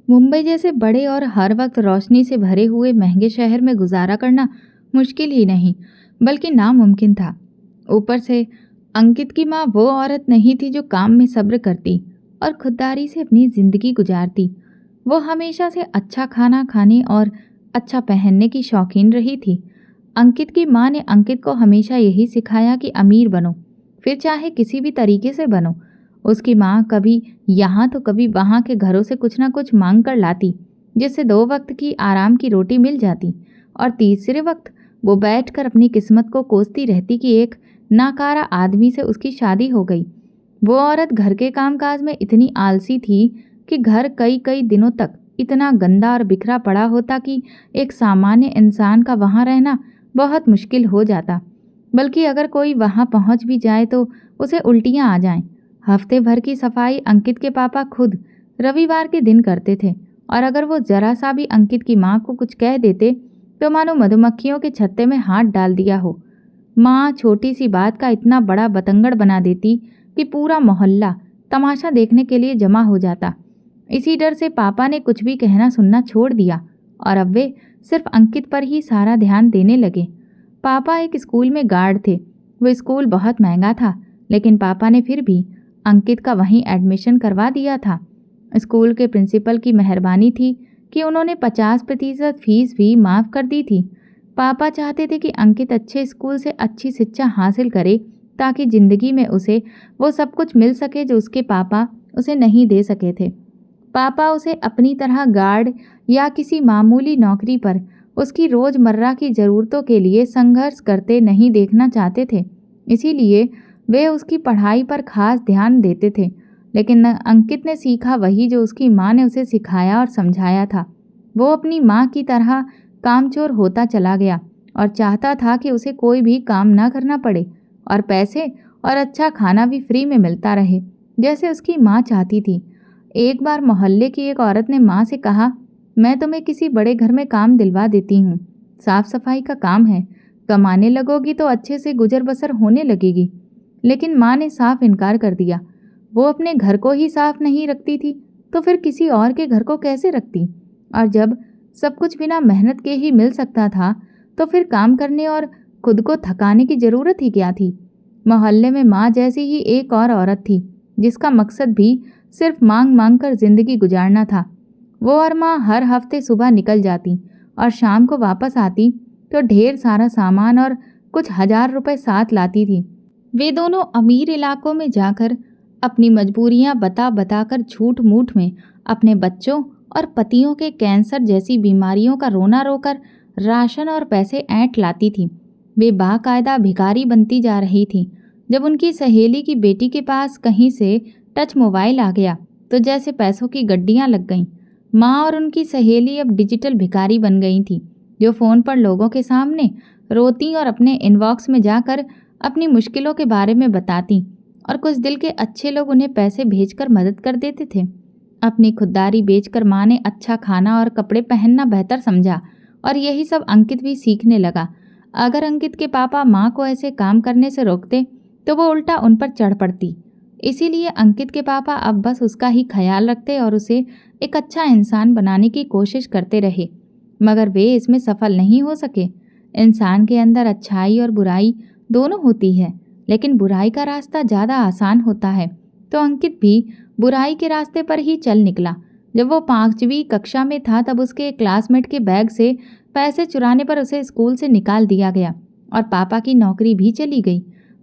मुंबई जैसे बड़े और हर वक्त रोशनी से भरे हुए महंगे शहर में गुजारा करना मुश्किल ही नहीं बल्कि नामुमकिन था। ऊपर से अंकित की माँ वो औरत नहीं थी जो काम में सब्र करती और खुददारी से अपनी जिंदगी गुजारती। वो हमेशा से अच्छा खाना खाने और अच्छा पहनने की शौकीन रही थी। अंकित की माँ ने अंकित को हमेशा यही सिखाया कि अमीर बनो, फिर चाहे किसी भी तरीके से बनो। उसकी माँ कभी यहाँ तो कभी वहाँ के घरों से कुछ ना कुछ मांग कर लाती, जिससे 2 वक्त की आराम की रोटी मिल जाती और तीसरे वक्त वो बैठकर अपनी किस्मत को कोसती रहती कि एक नाकारा आदमी से उसकी शादी हो गई। वो औरत घर के कामकाज में इतनी आलसी थी कि घर कई कई दिनों तक इतना गंदा और बिखरा पड़ा होता कि एक सामान्य इंसान का वहाँ रहना बहुत मुश्किल हो जाता। बल्कि अगर कोई वहाँ पहुँच भी जाए तो उसे उल्टियाँ आ जाएं। हफ्ते भर की सफाई अंकित के पापा खुद रविवार के दिन करते थे और अगर वो जरा सा भी अंकित की माँ को कुछ कह देते तो मानो मधुमक्खियों के छत्ते में हाथ डाल दिया हो। माँ छोटी सी बात का इतना बड़ा बतंगड़ बना देती कि पूरा मोहल्ला तमाशा देखने के लिए जमा हो जाता। इसी डर से पापा ने कुछ भी कहना सुनना छोड़ दिया और अब वे सिर्फ अंकित पर ही सारा ध्यान देने लगे। पापा एक स्कूल में गार्ड थे। वो स्कूल बहुत महंगा था, लेकिन पापा ने फिर भी अंकित का वहीं एडमिशन करवा दिया था। स्कूल के प्रिंसिपल की मेहरबानी थी कि उन्होंने 50% फीस भी माफ़ कर दी थी। पापा चाहते थे कि अंकित अच्छे स्कूल से अच्छी शिक्षा हासिल करे ताकि ज़िंदगी में उसे वो सब कुछ मिल सके जो उसके पापा उसे नहीं दे सके थे। पापा उसे अपनी तरह गार्ड या किसी मामूली नौकरी पर उसकी रोज़मर्रा की ज़रूरतों के लिए संघर्ष करते नहीं देखना चाहते थे। इसीलिए वे उसकी पढ़ाई पर खास ध्यान देते थे। लेकिन अंकित ने सीखा वही जो उसकी माँ ने उसे सिखाया और समझाया था। वो अपनी माँ की तरह कामचोर होता चला गया और चाहता था कि उसे कोई भी काम ना करना पड़े और पैसे और अच्छा खाना भी फ्री में मिलता रहे, जैसे उसकी माँ चाहती थी। एक बार मोहल्ले की एक औरत ने माँ से कहा, मैं तुम्हें किसी बड़े घर में काम दिलवा देती हूँ। साफ सफाई का काम है, कमाने लगोगी तो अच्छे से गुजर बसर होने लगेगी। लेकिन माँ ने साफ इनकार कर दिया। वो अपने घर को ही साफ नहीं रखती थी तो फिर किसी और के घर को कैसे रखती? और जब सब कुछ बिना मेहनत के ही मिल सकता था तो फिर काम करने और खुद को थकाने की ज़रूरत ही क्या थी? मोहल्ले में माँ जैसी ही एक और औरत थी जिसका मकसद भी सिर्फ मांग मांग कर जिंदगी गुजारना था। वो और माँ हर हफ्ते सुबह निकल जाती और शाम को वापस आती तो ढेर सारा सामान और कुछ हजार रुपए साथ लाती थी। वे दोनों अमीर इलाकों में जाकर अपनी मजबूरियां बता बताकर झूठ मूठ में अपने बच्चों और पतियों के कैंसर जैसी बीमारियों का रोना रोकर राशन और पैसे ऐंठ लाती थी। वे बाकायदा भिखारी बनती जा रही थी। जब उनकी सहेली की बेटी के पास कहीं से टच मोबाइल आ गया तो जैसे पैसों की गड्डियां लग गईं। माँ और उनकी सहेली अब डिजिटल भिखारी बन गई थी, जो फ़ोन पर लोगों के सामने रोती और अपने इनबॉक्स में जाकर अपनी मुश्किलों के बारे में बताती और कुछ दिल के अच्छे लोग उन्हें पैसे भेजकर मदद कर देते थे। अपनी खुददारी बेचकर माँ ने अच्छा खाना और कपड़े पहनना बेहतर समझा और यही सब अंकित भी सीखने लगा। अगर अंकित के पापा माँ को ऐसे काम करने से रोकते तो वो उल्टा उन पर चढ़ पड़ती। इसीलिए अंकित के पापा अब बस उसका ही ख्याल रखते और उसे एक अच्छा इंसान बनाने की कोशिश करते रहे, मगर वे इसमें सफल नहीं हो सके। इंसान के अंदर अच्छाई और बुराई दोनों होती है, लेकिन बुराई का रास्ता ज़्यादा आसान होता है। तो अंकित भी बुराई के रास्ते पर ही चल निकला। जब वो 5वीं कक्षा में था तब उसके क्लासमेट के बैग से पैसे चुराने पर उसे स्कूल से निकाल दिया गया और पापा की नौकरी भी चली गई।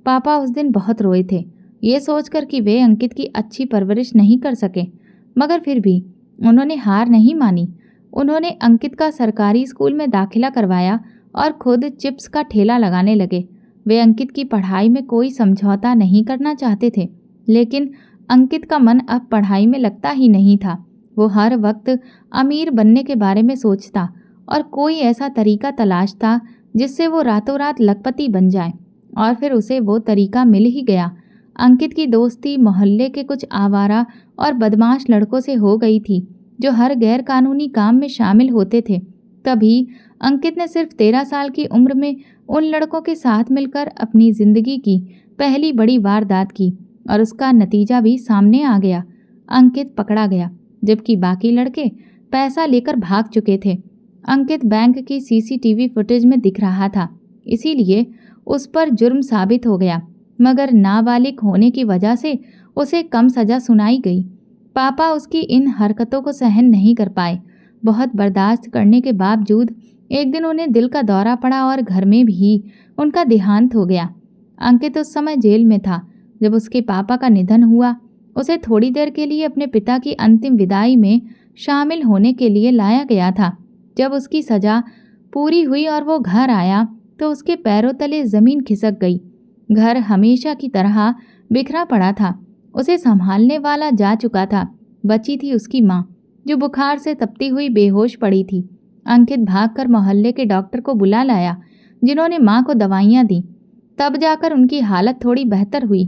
पापा उस दिन बहुत रोए थे, ये सोचकर कि वे अंकित की अच्छी परवरिश नहीं कर सके, मगर फिर भी उन्होंने हार नहीं मानी। उन्होंने अंकित का सरकारी स्कूल में दाखिला करवाया और खुद चिप्स का ठेला लगाने लगे। वे अंकित की पढ़ाई में कोई समझौता नहीं करना चाहते थे, लेकिन अंकित का मन अब पढ़ाई में लगता ही नहीं था। वो हर वक्त अमीर बनने के बारे में सोचता और कोई ऐसा तरीका तलाशता जिससे वो रातों रात लखपति बन जाए, और फिर उसे वो तरीका मिल ही गया। अंकित की दोस्ती मोहल्ले के कुछ आवारा और बदमाश लड़कों से हो गई थी जो हर गैर कानूनी काम में शामिल होते थे। तभी अंकित ने सिर्फ 13 साल की उम्र में उन लड़कों के साथ मिलकर अपनी जिंदगी की पहली बड़ी वारदात की और उसका नतीजा भी सामने आ गया। अंकित पकड़ा गया, जबकि बाकी लड़के पैसा लेकर भाग चुके थे। अंकित बैंक की सीसीटीवी फुटेज में दिख रहा था, इसीलिए उस पर जुर्म साबित हो गया, मगर नाबालिग होने की वजह से उसे कम सजा सुनाई गई। पापा उसकी इन हरकतों को सहन नहीं कर पाए। बहुत बर्दाश्त करने के बावजूद एक दिन उन्हें दिल का दौरा पड़ा और घर में भी उनका देहांत हो गया। अंकित उस समय जेल में था जब उसके पापा का निधन हुआ। उसे थोड़ी देर के लिए अपने पिता की अंतिम विदाई में शामिल होने के लिए लाया गया था। जब उसकी सजा पूरी हुई और वो घर आया तो उसके पैरों तले ज़मीन खिसक गई। घर हमेशा की तरह बिखरा पड़ा था। उसे संभालने वाला जा चुका था। बची थी उसकी माँ, जो बुखार से तपती हुई बेहोश पड़ी थी। अंकित भागकर मोहल्ले के डॉक्टर को बुला लाया, जिन्होंने माँ को दवाइयाँ दी। तब जाकर उनकी हालत थोड़ी बेहतर हुई।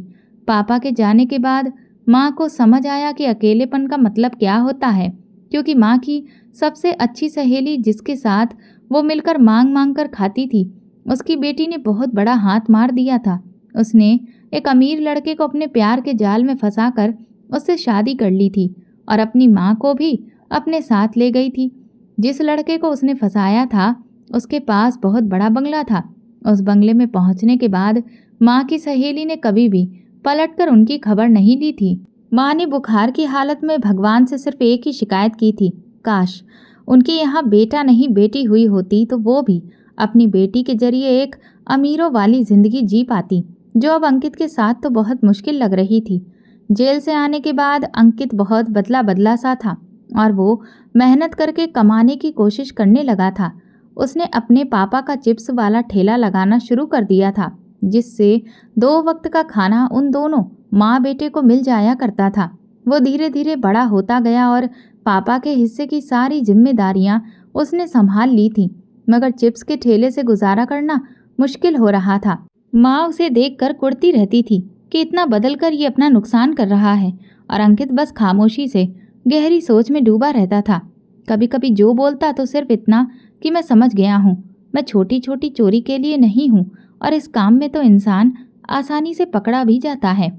पापा के जाने के बाद माँ को समझ आया कि अकेलेपन का मतलब क्या होता है, क्योंकि माँ की सबसे अच्छी सहेली, जिसके साथ वो मिलकर मांग मांग कर खाती थी, उसकी बेटी ने बहुत बड़ा हाथ मार दिया था। उसने एक अमीर लड़के को अपने प्यार के जाल में फंसाकर उससे शादी कर ली थी और अपनी माँ को भी अपने साथ ले गई थी। जिस लड़के को उसने फंसाया था, उसके पास बहुत बड़ा बंगला था। उस बंगले में पहुंचने के बाद माँ की सहेली ने कभी भी पलटकर उनकी खबर नहीं ली थी। माँ ने बुखार की हालत में भगवान से सिर्फ एक ही शिकायत की थी, काश उनके यहाँ बेटा नहीं बेटी हुई होती तो वो भी अपनी बेटी के जरिए एक अमीरों वाली जिंदगी जी पाती, जो अब अंकित के साथ तो बहुत मुश्किल लग रही थी। जेल से आने के बाद अंकित बहुत बदला बदला सा था और वो मेहनत करके कमाने की कोशिश करने लगा था। उसने अपने पापा का चिप्स वाला ठेला लगाना शुरू कर दिया था, जिससे 2 वक्त का खाना उन दोनों माँ बेटे को मिल जाया करता था। वो धीरे धीरे बड़ा होता गया और पापा के हिस्से की सारी जिम्मेदारियां उसने संभाल ली थी, मगर चिप्स के ठेले से गुजारा करना मुश्किल हो रहा था। माँ उसे देखकर कुढ़ती रहती थी कि इतना बदलकर ये अपना नुकसान कर रहा है, और अंकित बस खामोशी से गहरी सोच में डूबा रहता था। कभी कभी जो बोलता तो सिर्फ इतना कि मैं समझ गया हूँ, मैं छोटी छोटी चोरी के लिए नहीं हूँ और इस काम में तो इंसान आसानी से पकड़ा भी जाता है।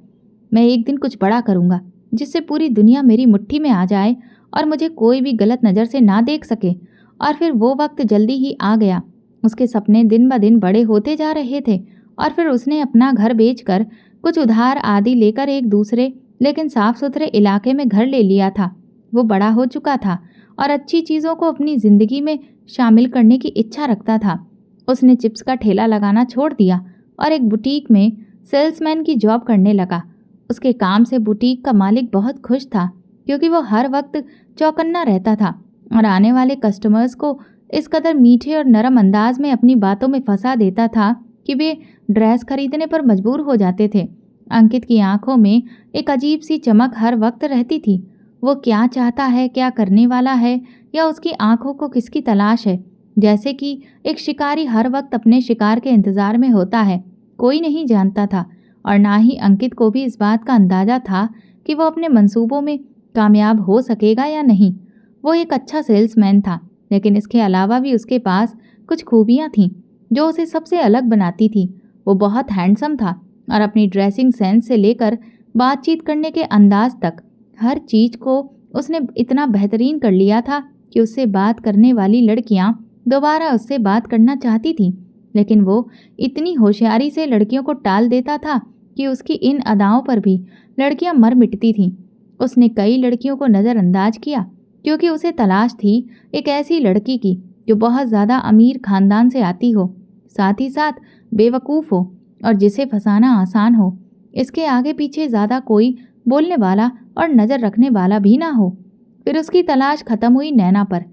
मैं एक दिन कुछ बड़ा करूँगा जिससे पूरी दुनिया मेरी मुट्ठी में आ जाए और मुझे कोई भी गलत नज़र से ना देख सके। और फिर वो वक्त जल्दी ही आ गया। उसके सपने दिन ब दिन बड़े होते जा रहे थे और फिर उसने अपना घर बेचकर कुछ उधार आदि लेकर एक दूसरे लेकिन साफ सुथरे इलाके में घर ले लिया था। वो बड़ा हो चुका था और अच्छी चीज़ों को अपनी ज़िंदगी में शामिल करने की इच्छा रखता था। उसने चिप्स का ठेला लगाना छोड़ दिया और एक बुटीक में सेल्समैन की जॉब करने लगा। उसके काम से बुटीक का मालिक बहुत खुश था, क्योंकि वो हर वक्त चौकन्ना रहता था और आने वाले कस्टमर्स को इस कदर मीठे और नरम अंदाज में अपनी बातों में फंसा देता था कि वे ड्रेस खरीदने पर मजबूर हो जाते थे। अंकित की आंखों में एक अजीब सी चमक हर वक्त रहती थी। वो क्या चाहता है, क्या करने वाला है, या उसकी आंखों को किसकी तलाश है, जैसे कि एक शिकारी हर वक्त अपने शिकार के इंतजार में होता है, कोई नहीं जानता था। और ना ही अंकित को भी इस बात का अंदाजा था कि वो अपने मंसूबों में कामयाब हो सकेगा या नहीं। वो एक अच्छा सेल्समैन था, लेकिन इसके अलावा भी उसके पास कुछ खूबियाँ थीं जो उसे सबसे अलग बनाती थी। वो बहुत हैंडसम था और अपनी ड्रेसिंग सेंस से लेकर बातचीत करने के अंदाज तक हर चीज़ को उसने इतना बेहतरीन कर लिया था कि उससे बात करने वाली लड़कियां दोबारा उससे बात करना चाहती थीं। लेकिन वो इतनी होशियारी से लड़कियों को टाल देता था कि उसकी इन अदाओं पर भी लड़कियां मर मिटती थीं। उसने कई लड़कियों को नज़रअंदाज किया, क्योंकि उसे तलाश थी एक ऐसी लड़की की जो बहुत ज़्यादा अमीर खानदान से आती हो, साथ ही साथ बेवकूफ़ हो और जिसे फंसाना आसान हो। इसके आगे पीछे ज़्यादा कोई बोलने वाला और नज़र रखने वाला भी ना हो। फिर उसकी तलाश ख़त्म हुई नैना पर।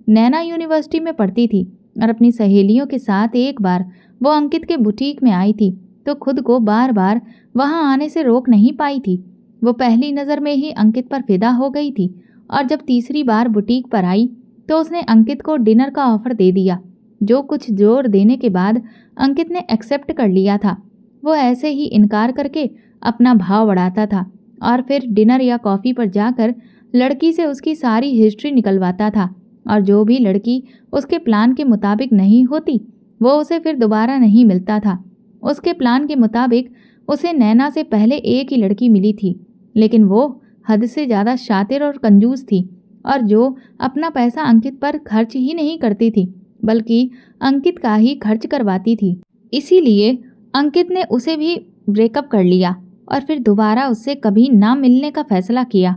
नैना यूनिवर्सिटी में पढ़ती थी और अपनी सहेलियों के साथ एक बार वो अंकित के बुटीक में आई थी तो खुद को बार बार वहां आने से रोक नहीं पाई थी। वो पहली नज़र में ही अंकित पर फिदा हो गई थी और जब तीसरी बार बुटीक पर आई तो उसने अंकित को डिनर का ऑफ़र दे दिया, जो कुछ जोर देने के बाद अंकित ने एक्सेप्ट कर लिया था। वो ऐसे ही इनकार करके अपना भाव बढ़ाता था और फिर डिनर या कॉफ़ी पर जाकर लड़की से उसकी सारी हिस्ट्री निकलवाता था, और जो भी लड़की उसके प्लान के मुताबिक नहीं होती वो उसे फिर दोबारा नहीं मिलता था। उसके प्लान के मुताबिक उसे नैना से पहले एक ही लड़की मिली थी, लेकिन वो हद से ज़्यादा शातिर और कंजूस थी और जो अपना पैसा अंकित पर खर्च ही नहीं करती थी बल्कि अंकित का ही खर्च करवाती थी। इसीलिए अंकित ने उसे भी ब्रेकअप कर लिया और फिर दोबारा उससे कभी ना मिलने का फैसला किया।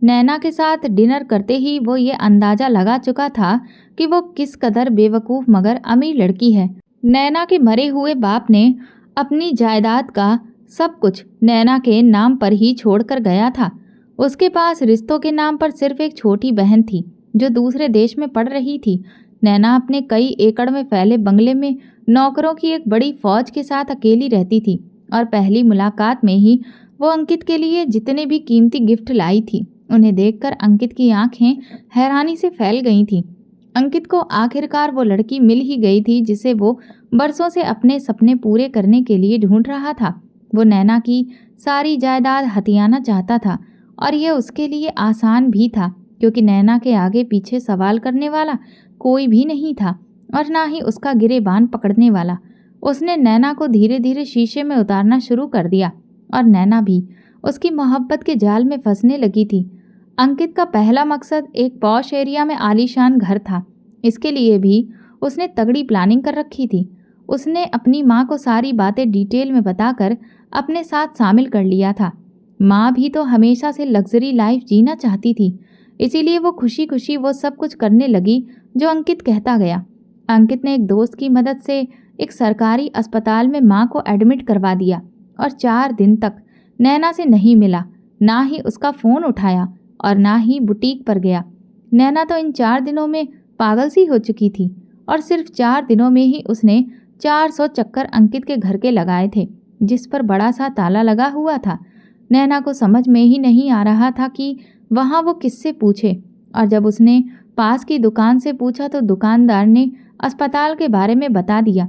नैना के साथ डिनर करते ही वो ये अंदाजा लगा चुका था कि वो किस कदर बेवकूफ़ मगर अमीर लड़की है। नैना के मरे हुए बाप ने अपनी जायदाद का सब कुछ नैना के नाम पर ही छोड़कर गया था। उसके पास रिश्तों के नाम पर सिर्फ एक छोटी बहन थी जो दूसरे देश में पढ़ रही थी। नैना अपने कई एकड़ में फैले बंगले में नौकरों की एक बड़ी फौज के साथ अकेली रहती थी और पहली मुलाकात में ही वो अंकित के लिए जितने भी कीमती गिफ्ट लाई थी उन्हें देखकर अंकित की आंखें हैरानी से फैल गई थीं। अंकित को आखिरकार वो लड़की मिल ही गई थी जिसे वो बरसों से अपने सपने पूरे करने के लिए ढूंढ रहा था। वो नैना की सारी जायदाद हथियाना चाहता था और यह उसके लिए आसान भी था क्योंकि नैना के आगे पीछे सवाल करने वाला कोई भी नहीं था और ना ही उसका गिरेबान पकड़ने वाला। उसने नैना को धीरे धीरे शीशे में उतारना शुरू कर दिया और नैना भी उसकी मोहब्बत के जाल में फंसने लगी थी। अंकित का पहला मकसद एक पॉश एरिया में आलीशान घर था। इसके लिए भी उसने तगड़ी प्लानिंग कर रखी थी। उसने अपनी माँ को सारी बातें डिटेल में बताकर अपने साथ शामिल कर लिया था। माँ भी तो हमेशा से लग्जरी लाइफ जीना चाहती थी, इसीलिए वो खुशी खुशी वो सब कुछ करने लगी जो अंकित कहता गया। अंकित ने एक दोस्त की मदद से एक सरकारी अस्पताल में माँ को एडमिट करवा दिया और 4 दिन तक नैना से नहीं मिला, ना ही उसका फ़ोन उठाया और ना ही बुटीक पर गया। नैना तो इन 4 दिनों में पागल सी हो चुकी थी और सिर्फ 4 दिनों में ही उसने 400 चक्कर अंकित के घर के लगाए थे जिस पर बड़ा सा ताला लगा हुआ था। नैना को समझ में ही नहीं आ रहा था कि वहाँ वो किससे पूछे और जब उसने पास की दुकान से पूछा तो दुकानदार ने अस्पताल के बारे में बता दिया।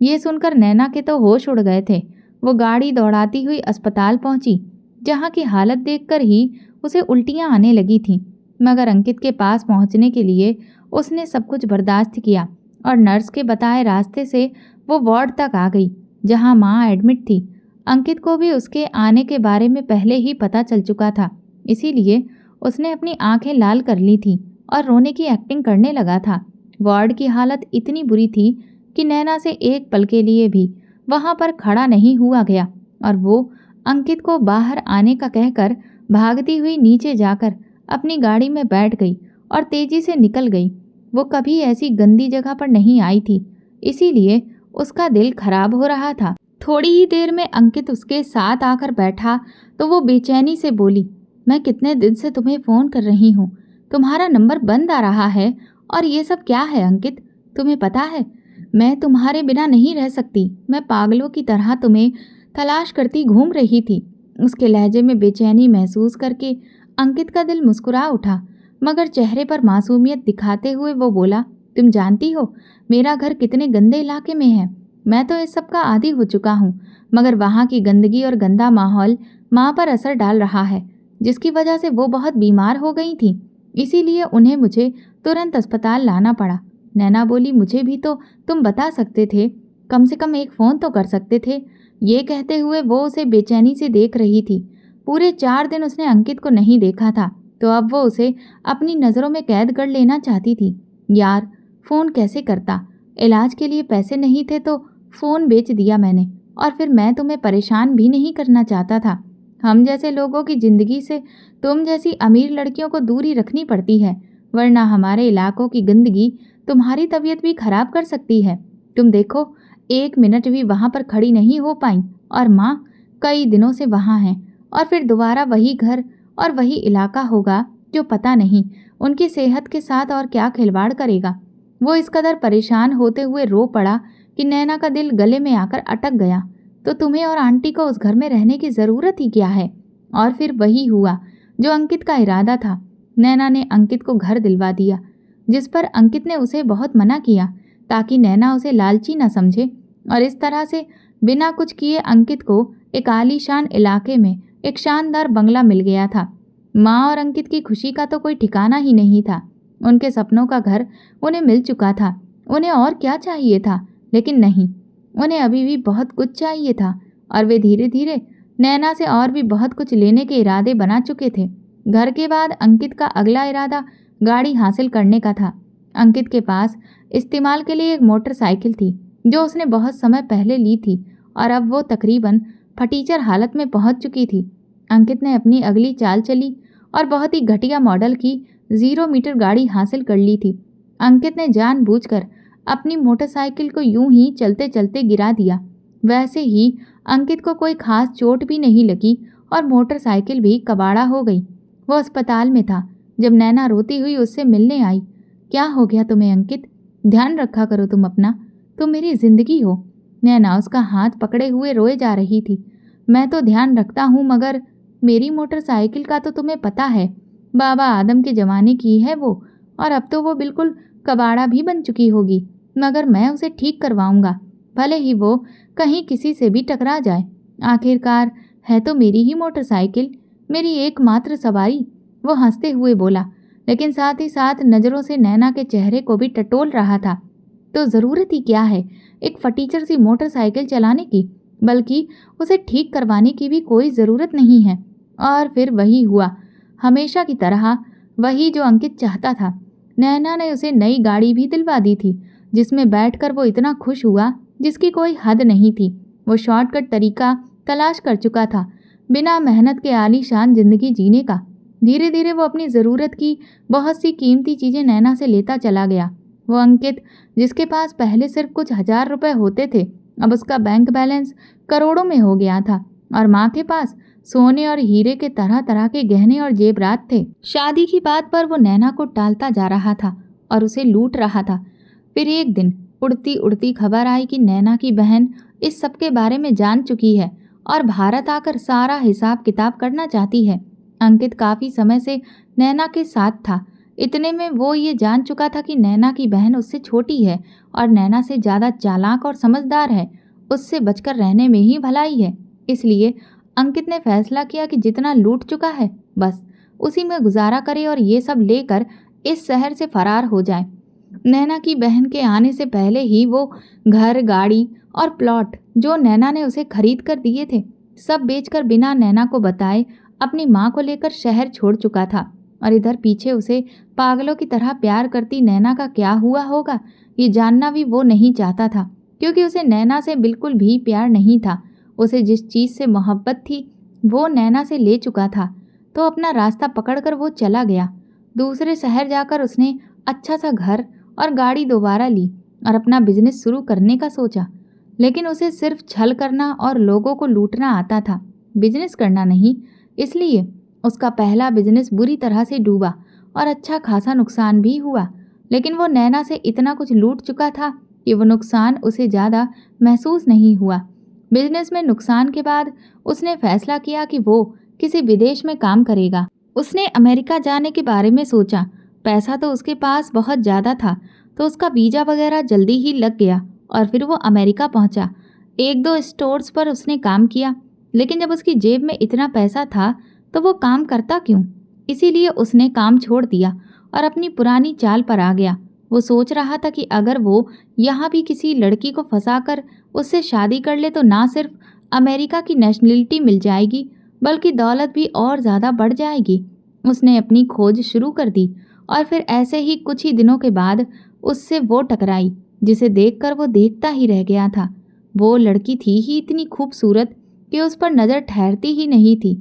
ये सुनकर नैना के तो होश उड़ गए थे। वो गाड़ी दौड़ाती हुई अस्पताल पहुंची जहाँ की हालत देखकर ही उसे उल्टियाँ आने लगी थीं, मगर अंकित के पास पहुंचने के लिए उसने सब कुछ बर्दाश्त किया और नर्स के बताए रास्ते से वो वार्ड तक आ गई जहाँ माँ एडमिट थी। अंकित को भी उसके आने के बारे में पहले ही पता चल चुका था, इसीलिए उसने अपनी आंखें लाल कर ली थीं और रोने की एक्टिंग करने लगा था। वार्ड की हालत इतनी बुरी थी कि नैना से एक पल के लिए भी वहाँ पर खड़ा नहीं हुआ गया और वो अंकित को बाहर आने का कहकर भागती हुई नीचे जाकर अपनी गाड़ी में बैठ गई और तेजी से निकल गई। वो कभी ऐसी गंदी जगह पर नहीं आई थी, इसीलिए उसका दिल खराब हो रहा था। थोड़ी ही देर में अंकित उसके साथ आकर बैठा तो वो बेचैनी से बोली, मैं कितने दिन से तुम्हें फ़ोन कर रही हूँ, तुम्हारा नंबर बंद आ रहा है और ये सब क्या है अंकित? तुम्हें पता है मैं तुम्हारे बिना नहीं रह सकती। मैं पागलों की तरह तुम्हें तलाश करती घूम रही थी। उसके लहजे में बेचैनी महसूस करके अंकित का दिल मुस्कुरा उठा, मगर चेहरे पर मासूमियत दिखाते हुए वो बोला, तुम जानती हो मेरा घर कितने गंदे इलाके में है। मैं तो इस सब का आदी हो चुका हूँ, मगर वहाँ की गंदगी और गंदा माहौल माँ पर असर डाल रहा है, जिसकी वजह से वो बहुत बीमार हो गई थी। इसीलिए उन्हें मुझे तुरंत अस्पताल लाना पड़ा। नैना बोली, मुझे भी तो तुम बता सकते थे, कम से कम एक फ़ोन तो कर सकते थे। ये कहते हुए वो उसे बेचैनी से देख रही थी। पूरे 4 दिन उसने अंकित को नहीं देखा था, तो अब वो उसे अपनी नज़रों में कैद कर लेना चाहती थी। यार, फ़ोन कैसे करता? इलाज के लिए पैसे नहीं थे तो फ़ोन बेच दिया मैंने, और फिर मैं तुम्हें परेशान भी नहीं करना चाहता था। हम जैसे लोगों की ज़िंदगी से तुम जैसी अमीर लड़कियों को दूरी रखनी पड़ती है, वरना हमारे इलाकों की गंदगी तुम्हारी तबीयत भी खराब कर सकती है। तुम देखो, 1 मिनट भी वहाँ पर खड़ी नहीं हो पाई और माँ कई दिनों से वहाँ हैं, और फिर दोबारा वही घर और वही इलाका होगा जो पता नहीं उनकी सेहत के साथ और क्या खिलवाड़ करेगा। वो इस कदर परेशान होते हुए रो पड़ा कि नैना का दिल गले में आकर अटक गया। तो तुम्हें और आंटी को उस घर में रहने की ज़रूरत ही क्या है? और फिर वही हुआ जो अंकित का इरादा था। नैना ने अंकित को घर दिलवा दिया, जिस पर अंकित ने उसे बहुत मना किया ताकि नैना उसे लालची न समझे, और इस तरह से बिना कुछ किए अंकित को एक आलीशान इलाके में एक शानदार बंगला मिल गया था। माँ और अंकित की खुशी का तो कोई ठिकाना ही नहीं था। उनके सपनों का घर उन्हें मिल चुका था। उन्हें और क्या चाहिए था? लेकिन नहीं, उन्हें अभी भी बहुत कुछ चाहिए था, और वे धीरे धीरे नैना से और भी बहुत कुछ लेने के इरादे बना चुके थे। घर के बाद अंकित का अगला इरादा गाड़ी हासिल करने का था। अंकित के पास इस्तेमाल के लिए एक मोटरसाइकिल थी जो उसने बहुत समय पहले ली थी और अब वो तकरीबन फटीचर हालत में पहुंच चुकी थी। अंकित ने अपनी अगली चाल चली और बहुत ही घटिया मॉडल की 0 मीटर गाड़ी हासिल कर ली थी। अंकित ने जानबूझकर अपनी मोटरसाइकिल को यूं ही चलते चलते गिरा दिया। वैसे ही अंकित को कोई खास चोट भी नहीं लगी और मोटरसाइकिल भी कबाड़ा हो गई। वो अस्पताल में था जब नैना रोती हुई उससे मिलने आई। क्या हो गया तुम्हें अंकित? ध्यान रखा करो तुम अपना, तुम मेरी जिंदगी हो। नैना उसका हाथ पकड़े हुए रोए जा रही थी। मैं तो ध्यान रखता हूँ, मगर मेरी मोटरसाइकिल का तो तुम्हें पता है, बाबा आदम के ज़माने की है वो, और अब तो वो बिल्कुल कबाड़ा भी बन चुकी होगी। मगर मैं उसे ठीक करवाऊंगा, भले ही वो कहीं किसी से भी टकरा जाए। आखिरकार है तो मेरी ही मोटरसाइकिल, मेरी एकमात्र सवारी। वो हंसते हुए बोला, लेकिन साथ ही साथ नज़रों से नैना के चेहरे को भी टटोल रहा था। तो ज़रूरत ही क्या है एक फटीचर सी मोटरसाइकिल चलाने की, बल्कि उसे ठीक करवाने की भी कोई ज़रूरत नहीं है। और फिर वही हुआ, हमेशा की तरह, वही जो अंकित चाहता था। नैना ने उसे नई गाड़ी भी दिलवा दी थी, जिसमें बैठकर वो इतना खुश हुआ जिसकी कोई हद नहीं थी। वो शॉर्टकट तरीका तलाश कर चुका था बिना मेहनत के आलीशान जिंदगी जीने का। धीरे धीरे वो अपनी ज़रूरत की बहुत सी कीमती चीज़ें नैना से लेता चला गया। वो अंकित, जिसके पास पहले सिर्फ कुछ 1000 रुपए होते थे, अब उसका बैंक बैलेंस करोड़ों में हो गया था, और माँ के पास सोने और हीरे के तरह तरह के गहने और जेवरात थे। शादी की बात पर वो नैना को टालता जा रहा था और उसे लूट रहा था। फिर एक दिन उड़ती उड़ती खबर आई कि नैना की बहन इस सब के बारे में जान चुकी है और भारत आकर सारा हिसाब किताब करना चाहती है। अंकित काफ़ी समय से नैना के साथ था। इतने में वो ये जान चुका था कि नैना की बहन उससे छोटी है और नैना से ज़्यादा चालाक और समझदार है। उससे बचकर रहने में ही भलाई है। इसलिए अंकित ने फैसला किया कि जितना लूट चुका है बस उसी में गुजारा करे और ये सब लेकर इस शहर से फरार हो जाए। नैना की बहन के आने से पहले ही वो घर, गाड़ी और प्लॉट जो नैना ने उसे खरीद कर दिए थे, सब बेचकर बिना नैना को बताए अपनी माँ को लेकर शहर छोड़ चुका था। और इधर पीछे उसे पागलों की तरह प्यार करती नैना का क्या हुआ होगा, ये जानना भी वो नहीं चाहता था, क्योंकि उसे नैना से बिल्कुल भी प्यार नहीं था। उसे जिस चीज़ से मोहब्बत थी वो नैना से ले चुका था। तो अपना रास्ता पकड़कर वो चला गया। दूसरे शहर जाकर उसने अच्छा सा घर और गाड़ी दोबारा ली और अपना बिजनेस शुरू करने का सोचा। लेकिन उसे सिर्फ छल करना और लोगों को लूटना आता था, बिजनेस करना नहीं। इसलिए उसका पहला बिजनेस बुरी तरह से डूबा और अच्छा खासा नुकसान भी हुआ। लेकिन वो नैना से इतना कुछ लूट चुका था कि वो नुकसान उसे ज़्यादा महसूस नहीं हुआ। बिजनेस में नुकसान के बाद उसने फैसला किया कि वो किसी विदेश में काम करेगा। उसने अमेरिका जाने के बारे में सोचा। पैसा तो उसके पास बहुत ज़्यादा था, तो उसका वीज़ा वगैरह जल्दी ही लग गया और फिर वो अमेरिका पहुंचा। 1-2 स्टोर्स पर उसने काम किया, लेकिन जब उसकी जेब में इतना पैसा था तो वो काम करता क्यों? इसीलिए उसने काम छोड़ दिया और अपनी पुरानी चाल पर आ गया। वो सोच रहा था कि अगर वो यहाँ भी किसी लड़की को फंसाकर उससे शादी कर ले तो ना सिर्फ अमेरिका की नेशनलिटी मिल जाएगी, बल्कि दौलत भी और ज़्यादा बढ़ जाएगी। उसने अपनी खोज शुरू कर दी और फिर ऐसे ही कुछ ही दिनों के बाद उससे वो टकराई, जिसे देखकर वो देखता ही रह गया था। वो लड़की थी ही इतनी खूबसूरत कि उस पर नज़र ठहरती ही नहीं थी।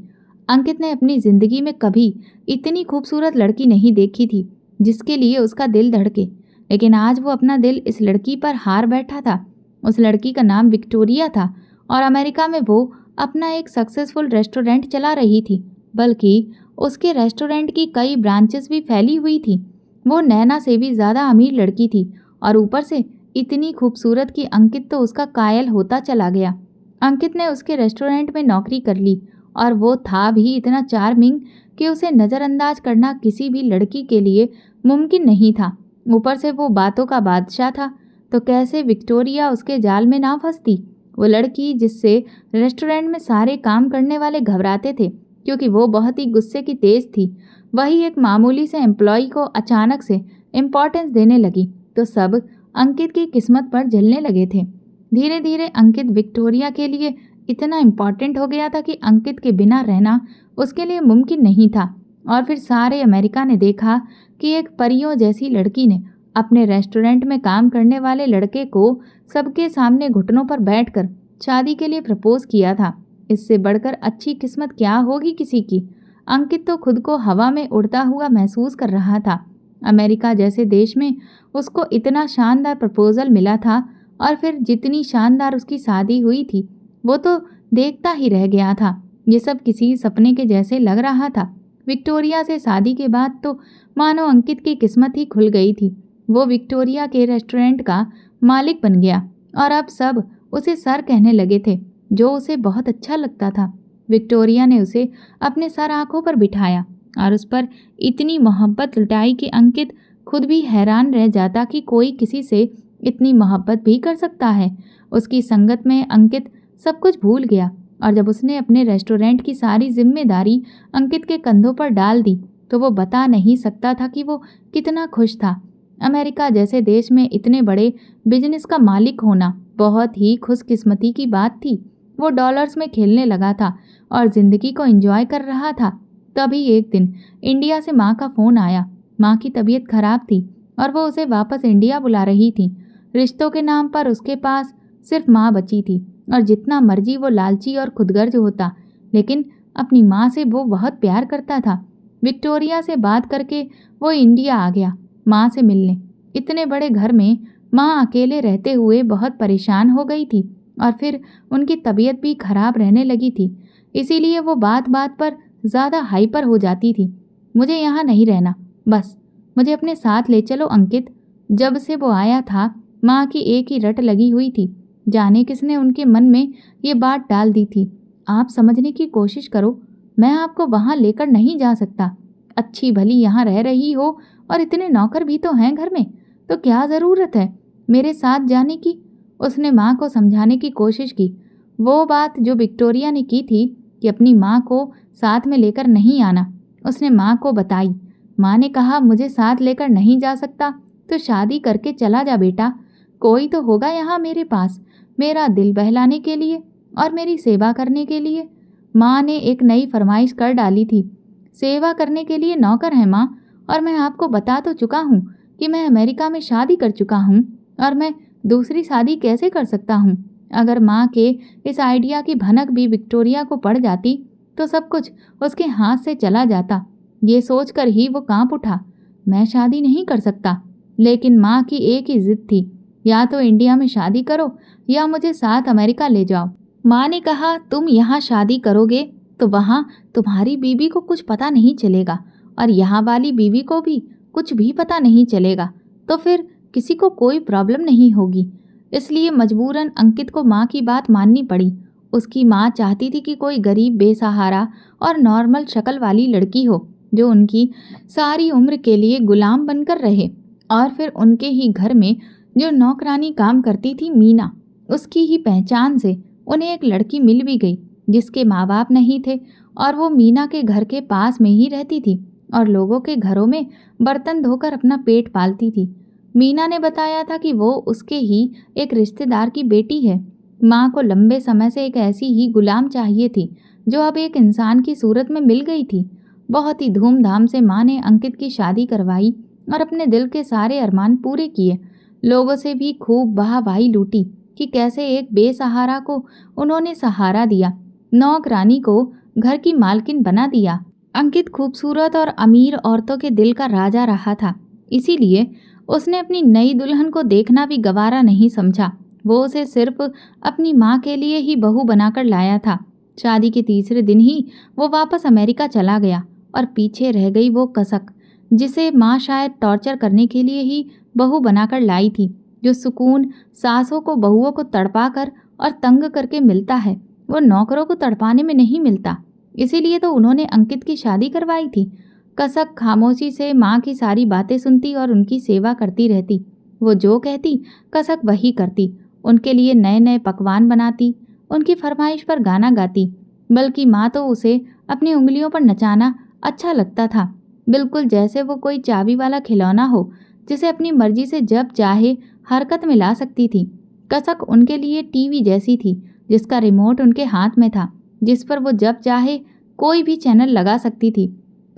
अंकित ने अपनी ज़िंदगी में कभी इतनी खूबसूरत लड़की नहीं देखी थी जिसके लिए उसका दिल धड़के। लेकिन आज वो अपना दिल इस लड़की पर हार बैठा था। उस लड़की का नाम विक्टोरिया था और अमेरिका में वो अपना एक सक्सेसफुल रेस्टोरेंट चला रही थी, बल्कि उसके रेस्टोरेंट की कई ब्रांचेस भी फैली हुई थी। वो नैना से भी ज़्यादा अमीर लड़की थी और ऊपर से इतनी खूबसूरत कि अंकित तो उसका कायल होता चला गया। अंकित ने उसके रेस्टोरेंट में नौकरी कर ली और वो था भी इतना चार्मिंग कि उसे नज़रअंदाज करना किसी भी लड़की के लिए मुमकिन नहीं था। ऊपर से वो बातों का बादशाह था, तो कैसे विक्टोरिया उसके जाल में ना फंसती। वो लड़की जिससे रेस्टोरेंट में सारे काम करने वाले घबराते थे क्योंकि वो बहुत ही गुस्से की तेज़ थी, वही एक मामूली से एम्प्लॉय को अचानक से इम्पोर्टेंस देने लगी तो सब अंकित की किस्मत पर जलने लगे थे। धीरे धीरे अंकित विक्टोरिया के लिए इतना इम्पोर्टेंट हो गया था कि अंकित के बिना रहना उसके लिए मुमकिन नहीं था और फिर सारे अमेरिका ने देखा कि एक परियों जैसी लड़की ने अपने रेस्टोरेंट में काम करने वाले लड़के को सबके सामने घुटनों पर बैठकर शादी के लिए प्रपोज किया था। इससे बढ़कर अच्छी किस्मत क्या होगी किसी की। अंकित तो खुद को हवा में उड़ता हुआ महसूस कर रहा था। अमेरिका जैसे देश में उसको इतना शानदार प्रपोजल मिला था और फिर जितनी शानदार उसकी शादी हुई थी वो तो देखता ही रह गया था। ये सब किसी सपने के जैसे लग रहा था। विक्टोरिया से शादी के बाद तो मानो अंकित की किस्मत ही खुल गई थी। वो विक्टोरिया के रेस्टोरेंट का मालिक बन गया और अब सब उसे सर कहने लगे थे, जो उसे बहुत अच्छा लगता था। विक्टोरिया ने उसे अपने सर आंखों पर बिठाया और उस पर इतनी मोहब्बत लुटाई कि अंकित खुद भी हैरान रह जाता कि कोई किसी से इतनी मोहब्बत भी कर सकता है। उसकी संगत में अंकित सब कुछ भूल गया और जब उसने अपने रेस्टोरेंट की सारी जिम्मेदारी अंकित के कंधों पर डाल दी तो वो बता नहीं सकता था कि वो कितना खुश था। अमेरिका जैसे देश में इतने बड़े बिजनेस का मालिक होना बहुत ही खुशकिस्मती की बात थी। वो डॉलर्स में खेलने लगा था और जिंदगी को एंजॉय कर रहा था। तभी एक दिन इंडिया से माँ का फ़ोन आया। माँ की तबीयत खराब थी और वो उसे वापस इंडिया बुला रही थी। रिश्तों के नाम पर उसके पास सिर्फ माँ बची थी और जितना मर्जी वो लालची और खुदगर्ज होता, लेकिन अपनी माँ से वो बहुत प्यार करता था। विक्टोरिया से बात करके वो इंडिया आ गया माँ से मिलने। इतने बड़े घर में माँ अकेले रहते हुए बहुत परेशान हो गई थी और फिर उनकी तबीयत भी खराब रहने लगी थी। इसीलिए वो बात बात पर ज़्यादा हाइपर हो जाती थी। मुझे यहाँ नहीं रहना, बस मुझे अपने साथ ले चलो अंकित। जब से वो आया था माँ की एक ही रट लगी हुई थी। जाने किसने उनके मन में ये बात डाल दी थी। आप समझने की कोशिश करो, मैं आपको वहाँ लेकर नहीं जा सकता। अच्छी भली यहाँ रह रही हो और इतने नौकर भी तो हैं घर में, तो क्या ज़रूरत है मेरे साथ जाने की। उसने माँ को समझाने की कोशिश की। वो बात जो विक्टोरिया ने की थी कि अपनी माँ को साथ में लेकर नहीं आना, उसने माँ को बताई। माँ ने कहा, मुझे साथ लेकर नहीं जा सकता तो शादी करके चला जा बेटा। कोई तो होगा यहाँ मेरे पास, मेरा दिल बहलाने के लिए और मेरी सेवा करने के लिए। माँ ने एक नई फरमाइश कर डाली थी। सेवा करने के लिए नौकर है माँ, और मैं आपको बता तो चुका हूँ कि मैं अमेरिका में शादी कर चुका हूँ और मैं दूसरी शादी कैसे कर सकता हूँ। अगर माँ के इस आइडिया की भनक भी विक्टोरिया को पड़ जाती तो सब कुछ उसके हाथ से चला जाता। ये सोचकर ही वो कांप उठा। मैं शादी नहीं कर सकता। लेकिन माँ की एक ही जिद थी, या तो इंडिया में शादी करो या मुझे साथ अमेरिका ले जाओ। माँ ने कहा, तुम यहाँ शादी करोगे तो वहाँ तुम्हारी बीवी को कुछ पता नहीं चलेगा और यहाँ वाली बीवी को भी कुछ भी पता नहीं चलेगा, तो फिर किसी को कोई प्रॉब्लम नहीं होगी। इसलिए मजबूरन अंकित को माँ की बात माननी पड़ी। उसकी माँ चाहती थी कि कोई गरीब, बेसहारा और नॉर्मल शक्ल वाली लड़की हो जो उनकी सारी उम्र के लिए गुलाम बनकर रहे। और फिर उनके ही घर में जो नौकरानी काम करती थी मीना, उसकी ही पहचान से उन्हें एक लड़की मिल भी गई जिसके माँ बाप नहीं थे और वो मीना के घर के पास में ही रहती थी और लोगों के घरों में बर्तन धोकर अपना पेट पालती थी। मीना ने बताया था कि वो उसके ही एक रिश्तेदार की बेटी है। माँ को लंबे समय से एक ऐसी ही गुलाम चाहिए थी जो अब एक इंसान की सूरत में मिल गई थी। बहुत ही धूमधाम से माँ ने अंकित की शादी करवाई और अपने दिल के सारे अरमान पूरे किए। लोगों से भी खूब वाहवाही लूटी कि कैसे एक बेसहारा को उन्होंने सहारा दिया, नौकरानी को घर की मालकिन बना दिया। अंकित खूबसूरत और अमीर औरतों के दिल का राजा रहा था, इसीलिए उसने अपनी नई दुल्हन को देखना भी गवारा नहीं समझा। वो उसे सिर्फ अपनी माँ के लिए ही बहू बनाकर लाया था। शादी के तीसरे दिन ही वो वापस अमेरिका चला गया और पीछे रह गई वो कसक जिसे माँ शायद टॉर्चर करने के लिए ही बहू बनाकर लाई थी। जो सुकून सासों को बहुओं को तड़पा कर और तंग करके मिलता है, वो नौकरों को तड़पाने में नहीं मिलता। इसीलिए तो उन्होंने अंकित की शादी करवाई थी। कसक खामोशी से माँ की सारी बातें सुनती और उनकी सेवा करती रहती। वो जो कहती कसक वही करती। उनके लिए नए नए पकवान बनाती, उनकी फरमाइश पर गाना गाती। बल्कि माँ तो उसे अपनी उंगलियों पर नचाना अच्छा लगता था, बिल्कुल जैसे वो कोई चाबी वाला खिलौना हो जिसे अपनी मर्जी से जब चाहे हरकत में ला सकती थी। कसक उनके लिए टीवी जैसी थी जिसका रिमोट उनके हाथ में था, जिस पर वो जब चाहे कोई भी चैनल लगा सकती थी।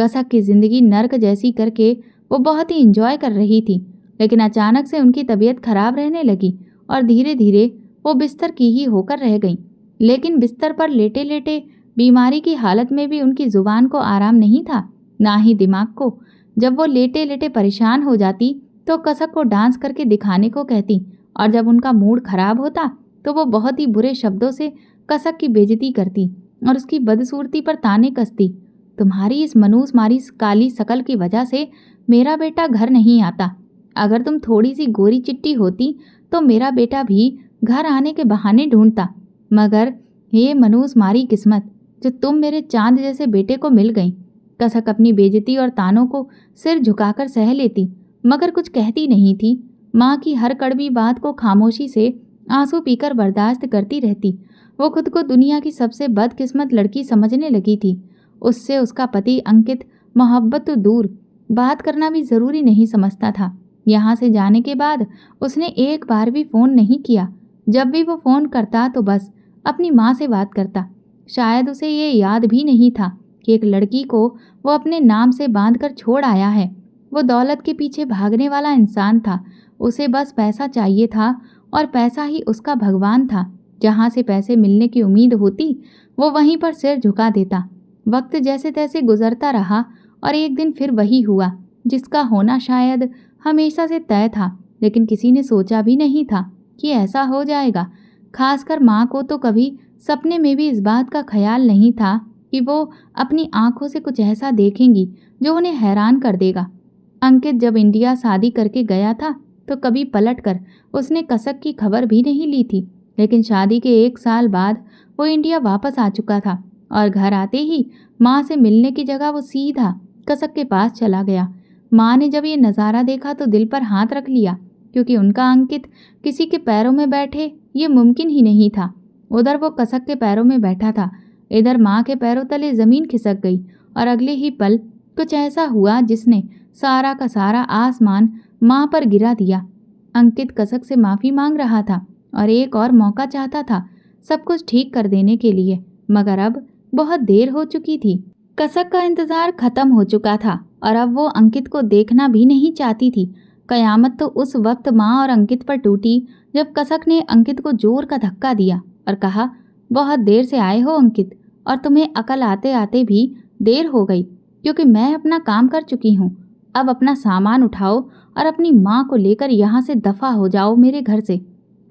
कसक की जिंदगी नर्क जैसी करके वो बहुत ही इंजॉय कर रही थी, लेकिन अचानक से उनकी तबीयत खराब रहने लगी और धीरे धीरे वो बिस्तर की ही होकर रह गई। लेकिन बिस्तर पर लेटे लेटे बीमारी की हालत में भी उनकी जुबान को आराम नहीं था, ना ही दिमाग को। जब वो लेटे लेटे परेशान हो जाती तो कसक को डांस करके दिखाने को कहती, और जब उनका मूड खराब होता तो वो बहुत ही बुरे शब्दों से कसक की बेइज्जती करती और उसकी बदसूरती पर ताने कसती। तुम्हारी इस मनूस मारी काली शकल की वजह से मेरा बेटा घर नहीं आता। अगर तुम थोड़ी सी गोरी चिट्टी होती तो मेरा बेटा भी घर आने के बहाने ढूंढता, मगर ये मनूस मारी किस्मत जो तुम मेरे चांद जैसे बेटे को मिल गई। कसक अपनी बेइज्जती और तानों को सिर झुकाकर सह लेती, मगर कुछ कहती नहीं थी। माँ की हर कड़वी बात को खामोशी से आंसू पीकर बर्दाश्त करती रहती। वो खुद को दुनिया की सबसे बदकिस्मत लड़की समझने लगी थी। उससे उसका पति अंकित मोहब्बत तो दूर, बात करना भी ज़रूरी नहीं समझता था। यहाँ से जाने के बाद उसने एक बार भी फ़ोन नहीं किया। जब भी वो फ़ोन करता तो बस अपनी माँ से बात करता। शायद उसे ये याद भी नहीं था कि एक लड़की को वो अपने नाम से बांध कर छोड़ आया है। वो दौलत के पीछे भागने वाला इंसान था। उसे बस पैसा चाहिए था और पैसा ही उसका भगवान था। जहाँ से पैसे मिलने की उम्मीद होती वो वहीं पर सिर झुका देता। वक्त जैसे तैसे गुजरता रहा और एक दिन फिर वही हुआ जिसका होना शायद हमेशा से तय था, लेकिन किसी ने सोचा भी नहीं था कि ऐसा हो जाएगा। खासकर माँ को तो कभी सपने में भी इस बात का ख्याल नहीं था कि वो अपनी आंखों से कुछ ऐसा देखेंगी जो उन्हें हैरान कर देगा। अंकित जब इंडिया शादी करके गया था तो कभी पलटकर उसने कसक की खबर भी नहीं ली थी, लेकिन शादी के 1 साल बाद वो इंडिया वापस आ चुका था और घर आते ही माँ से मिलने की जगह वो सीधा कसक के पास चला गया। माँ ने जब ये नज़ारा देखा तो दिल पर हाथ रख लिया, क्योंकि उनका अंकित किसी के पैरों में बैठे ये मुमकिन ही नहीं था। उधर वो कसक के पैरों में बैठा था, इधर माँ के पैरों तले ज़मीन खिसक गई और अगले ही पल कुछ ऐसा हुआ जिसने सारा का सारा आसमान माँ पर गिरा दिया। अंकित कसक से माफ़ी मांग रहा था और एक और मौका चाहता था सब कुछ ठीक कर देने के लिए, मगर अब बहुत देर हो चुकी थी। कसक का इंतज़ार ख़त्म हो चुका था और अब वो अंकित को देखना भी नहीं चाहती थी। कयामत तो उस वक्त माँ और अंकित पर टूटी जब कसक ने अंकित को जोर का धक्का दिया और कहा, बहुत देर से आए हो अंकित, और तुम्हें अकल आते आते भी देर हो गई, क्योंकि मैं अपना काम कर चुकी हूँ। अब अपना सामान उठाओ और अपनी माँ को लेकर यहाँ से दफ़ा हो जाओ मेरे घर से।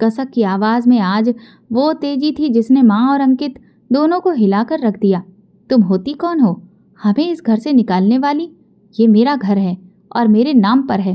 कसक की आवाज़ में आज वो तेजी थी जिसने माँ और अंकित दोनों को हिलाकर रख दिया। तुम होती कौन हो हमें इस घर से निकालने वाली? ये मेरा घर है और मेरे नाम पर है।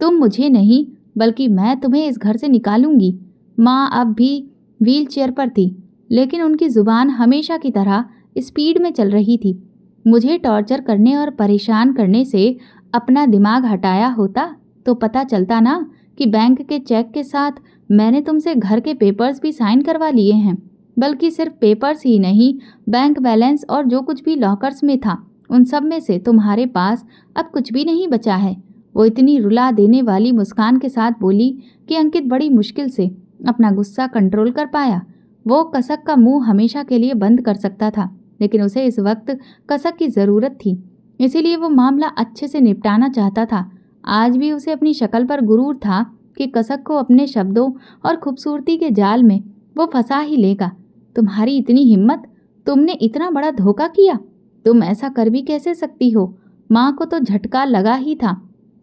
तुम मुझे नहीं बल्कि मैं तुम्हें इस घर से निकालूंगी। माँ अब भी व्हील चेयर पर थी, लेकिन उनकी ज़ुबान हमेशा की तरह स्पीड में चल रही थी। मुझे टॉर्चर करने और परेशान करने से अपना दिमाग हटाया होता तो पता चलता ना कि बैंक के चेक के साथ मैंने तुमसे घर के पेपर्स भी साइन करवा लिए हैं। बल्कि सिर्फ पेपर्स ही नहीं, बैंक बैलेंस और जो कुछ भी लॉकर्स में था उन सब में से तुम्हारे पास अब कुछ भी नहीं बचा है। वो इतनी रुला देने वाली मुस्कान के साथ बोली कि अंकित बड़ी मुश्किल से अपना गुस्सा कंट्रोल कर पाया। वो कसक का मुंह हमेशा के लिए बंद कर सकता था, लेकिन उसे इस वक्त कसक की ज़रूरत थी, इसीलिए वो मामला अच्छे से निपटाना चाहता था। आज भी उसे अपनी शक्ल पर गुरूर था कि कसक को अपने शब्दों और खूबसूरती के जाल में वो फंसा ही लेगा। तुम्हारी इतनी हिम्मत, तुमने इतना बड़ा धोखा किया, तुम ऐसा कर भी कैसे सकती हो? माँ को तो झटका लगा ही था,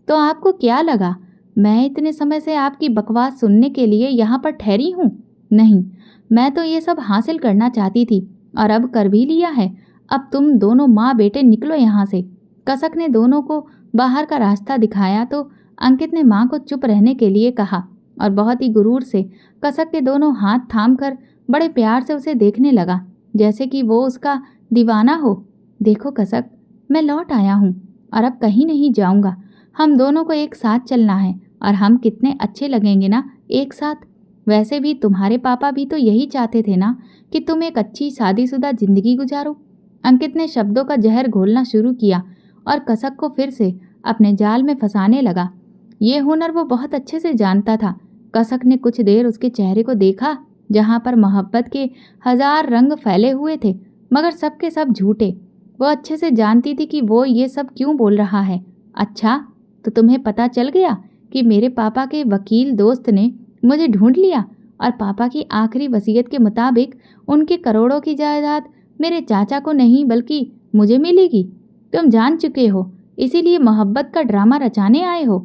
तो आपको क्या लगा मैं इतने समय से आपकी बकवास सुनने के लिए यहाँ पर ठहरी हूँ? नहीं, मैं तो ये सब हासिल करना चाहती थी और अब कर भी लिया है। अब तुम दोनों माँ बेटे निकलो यहाँ से। कसक ने दोनों को बाहर का रास्ता दिखाया तो अंकित ने माँ को चुप रहने के लिए कहा और बहुत ही गुरूर से कसक के दोनों हाथ थाम कर बड़े प्यार से उसे देखने लगा, जैसे कि वो उसका दीवाना हो। देखो कसक, मैं लौट आया हूँ और अब कहीं नहीं जाऊँगा। हम दोनों को एक साथ चलना है और हम कितने अच्छे लगेंगे ना एक साथ। वैसे भी तुम्हारे पापा भी तो यही चाहते थे ना कि तुम एक अच्छी शादीशुदा जिंदगी गुजारो। अंकित ने शब्दों का जहर घोलना शुरू किया और कसक को फिर से अपने जाल में फंसाने लगा। ये हुनर वो बहुत अच्छे से जानता था। कसक ने कुछ देर उसके चेहरे को देखा, जहाँ पर मोहब्बत के 1000 रंग फैले हुए थे, मगर सब के सब झूठे। वो अच्छे से जानती थी कि वो ये सब क्यों बोल रहा है। अच्छा, तो तुम्हें पता चल गया कि मेरे पापा के वकील दोस्त ने मुझे ढूंढ लिया और पापा की आखिरी वसीयत के मुताबिक उनके करोड़ों की जायदाद मेरे चाचा को नहीं बल्कि मुझे मिलेगी। तुम जान चुके हो, इसीलिए मोहब्बत का ड्रामा रचाने आए हो।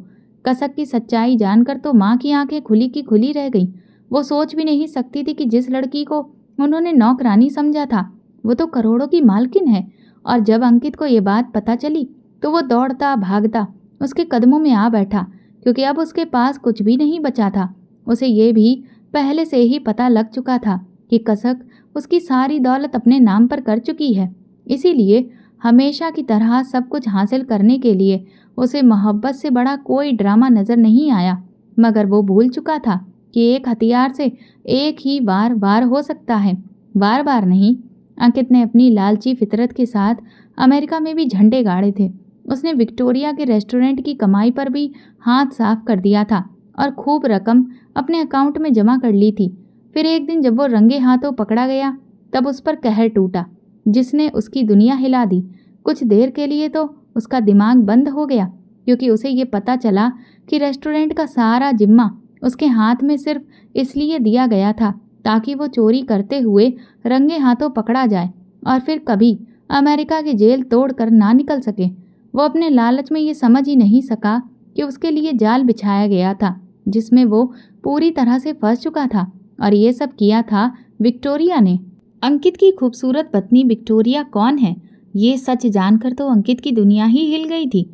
कसक की सच्चाई जानकर तो माँ की आंखें खुली की खुली रह गईं। वो सोच भी नहीं सकती थी कि जिस लड़की को उन्होंने नौकरानी समझा था वो तो करोड़ों की मालकिन है। और जब अंकित को ये बात पता चली तो वो दौड़ता भागता उसके कदमों में आ बैठा, क्योंकि अब उसके पास कुछ भी नहीं बचा था। उसे ये भी पहले से ही पता लग चुका था कि कसक उसकी सारी दौलत अपने नाम पर कर चुकी है। इसीलिए हमेशा की तरह सब कुछ हासिल करने के लिए उसे मोहब्बत से बड़ा कोई ड्रामा नजर नहीं आया। मगर वो भूल चुका था कि एक हथियार से एक ही बार वार हो सकता है, बार बार नहीं। अंकित ने अपनी लालची फितरत के साथ अमेरिका में भी झंडे गाड़े थे। उसने विक्टोरिया के रेस्टोरेंट की कमाई पर भी हाथ साफ कर दिया था और खूब रकम अपने अकाउंट में जमा कर ली थी। फिर एक दिन जब वो रंगे हाथों पकड़ा गया तब उस पर कहर टूटा, जिसने उसकी दुनिया हिला दी। कुछ देर के लिए तो उसका दिमाग बंद हो गया, क्योंकि उसे ये पता चला कि रेस्टोरेंट का सारा जिम्मा उसके हाथ में सिर्फ इसलिए दिया गया था ताकि वो चोरी करते हुए रंगे हाथों पकड़ा जाए और फिर कभी अमेरिका की जेल तोड़कर ना निकल सके। वो अपने लालच में ये समझ ही नहीं सका कि उसके लिए जाल बिछाया गया था जिसमें वो पूरी तरह से फंस चुका था। और ये सब किया था विक्टोरिया ने। अंकित की खूबसूरत पत्नी विक्टोरिया कौन है, ये सच जानकर तो अंकित की दुनिया ही हिल गई थी।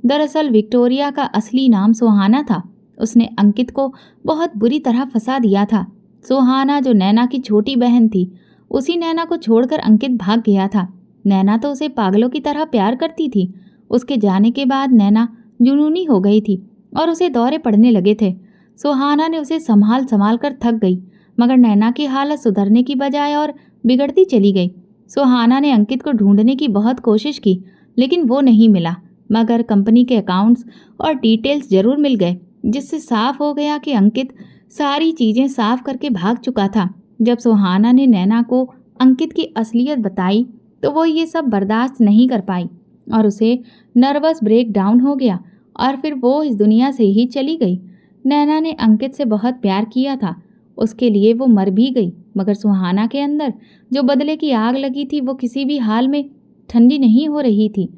दरअसल विक्टोरिया का असली नाम सुहाना था। उसने अंकित को बहुत बुरी तरह फंसा दिया था। सुहाना जो नैना की छोटी बहन थी, उसी नैना को छोड़कर अंकित भाग गया था। नैना तो उसे पागलों की तरह प्यार करती थी। उसके जाने के बाद नैना जुनूनी हो गई थी और उसे दौरे पड़ने लगे थे। सुहाना ने उसे संभाल संभाल कर थक गई, मगर नैना की हालत सुधरने की बजाय और बिगड़ती चली गई। सुहाना ने अंकित को ढूंढने की बहुत कोशिश की, लेकिन वो नहीं मिला। मगर कंपनी के अकाउंट्स और डिटेल्स जरूर मिल गए, जिससे साफ हो गया कि अंकित सारी चीज़ें साफ करके भाग चुका था। जब सुहाना ने नैना को अंकित की असलियत बताई तो वो ये सब बर्दाश्त नहीं कर पाई और उसे नर्वस ब्रेक डाउन हो गया और फिर वो इस दुनिया से ही चली गई। नैना ने अंकित से बहुत प्यार किया था, उसके लिए वो मर भी गई, मगर सुहाना के अंदर जो बदले की आग लगी थी वो किसी भी हाल में ठंडी नहीं हो रही थी।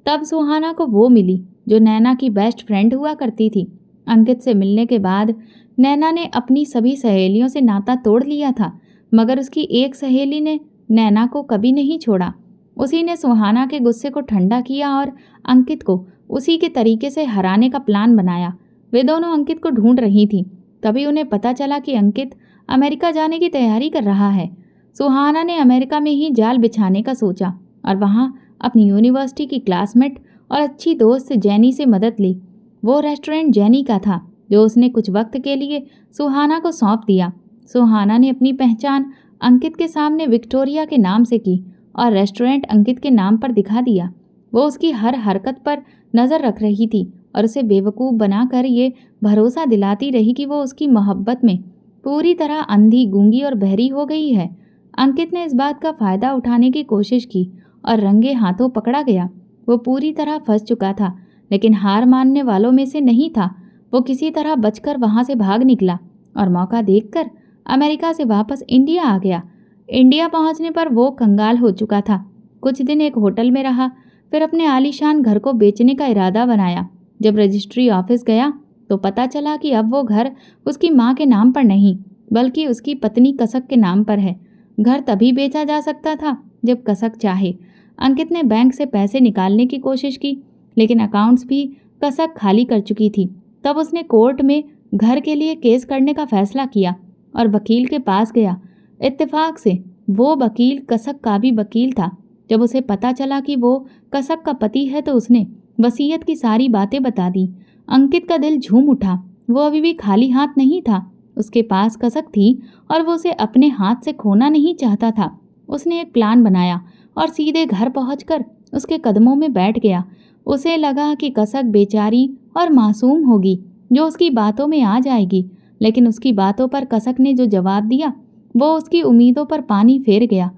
तब सुहाना को वो मिली जो नैना की बेस्ट फ्रेंड हुआ करती थी। अंकित से मिलने के बाद नैना ने अपनी सभी सहेलियों से नाता तोड़ लिया था, मगर उसकी एक सहेली ने नैना को कभी नहीं छोड़ा। उसी ने सुहाना के गुस्से को ठंडा किया और अंकित को उसी के तरीके से हराने का प्लान बनाया। वे दोनों अंकित को ढूंढ रही थीं। तभी उन्हें पता चला कि अंकित अमेरिका जाने की तैयारी कर रहा है। सुहाना ने अमेरिका में ही जाल बिछाने का सोचा और वहाँ अपनी यूनिवर्सिटी की क्लासमेट और अच्छी दोस्त जेनी से मदद ली। वो रेस्टोरेंट जेनी का था जो उसने कुछ वक्त के लिए सुहाना को सौंप दिया। सुहाना ने अपनी पहचान अंकित के सामने विक्टोरिया के नाम से की और रेस्टोरेंट अंकित के नाम पर दिखा दिया। वो उसकी हर हरकत पर नज़र रख रही थी और उसे बेवकूफ़ बनाकर ये भरोसा दिलाती रही कि वो उसकी मोहब्बत में पूरी तरह अंधी, गूंगी और बहरी हो गई है। अंकित ने इस बात का फ़ायदा उठाने की कोशिश की और रंगे हाथों पकड़ा गया। वो पूरी तरह फंस चुका था, लेकिन हार मानने वालों में से नहीं था। वो किसी तरह बचकर वहाँ से भाग निकला और मौका देखकर अमेरिका से वापस इंडिया आ गया। इंडिया पहुँचने पर वो कंगाल हो चुका था। कुछ दिन एक होटल में रहा, फिर अपने आलीशान घर को बेचने का इरादा बनाया। जब रजिस्ट्री ऑफिस गया तो पता चला कि अब वो घर उसकी माँ के नाम पर नहीं बल्कि उसकी पत्नी कसक के नाम पर है। घर तभी बेचा जा सकता था जब कसक चाहे। अंकित ने बैंक से पैसे निकालने की कोशिश की, लेकिन अकाउंट्स भी कसक खाली कर चुकी थी। तब उसने कोर्ट में घर के लिए केस करने का फैसला किया और वकील के पास गया। इत्तेफाक से वो वकील कसक का भी वकील था। जब उसे पता चला कि वो कसक का पति है तो उसने वसीयत की सारी बातें बता दी। अंकित का दिल झूम उठा। वो अभी भी खाली हाथ नहीं था। उसके पास कसक थी और वो उसे अपने हाथ से खोना नहीं चाहता था। उसने एक प्लान बनाया और सीधे घर पहुंचकर उसके कदमों में बैठ गया। उसे लगा कि कसक बेचारी और मासूम होगी जो उसकी बातों में आ जाएगी, लेकिन उसकी बातों पर कसक ने जो जवाब दिया वो उसकी उम्मीदों पर पानी फेर गया।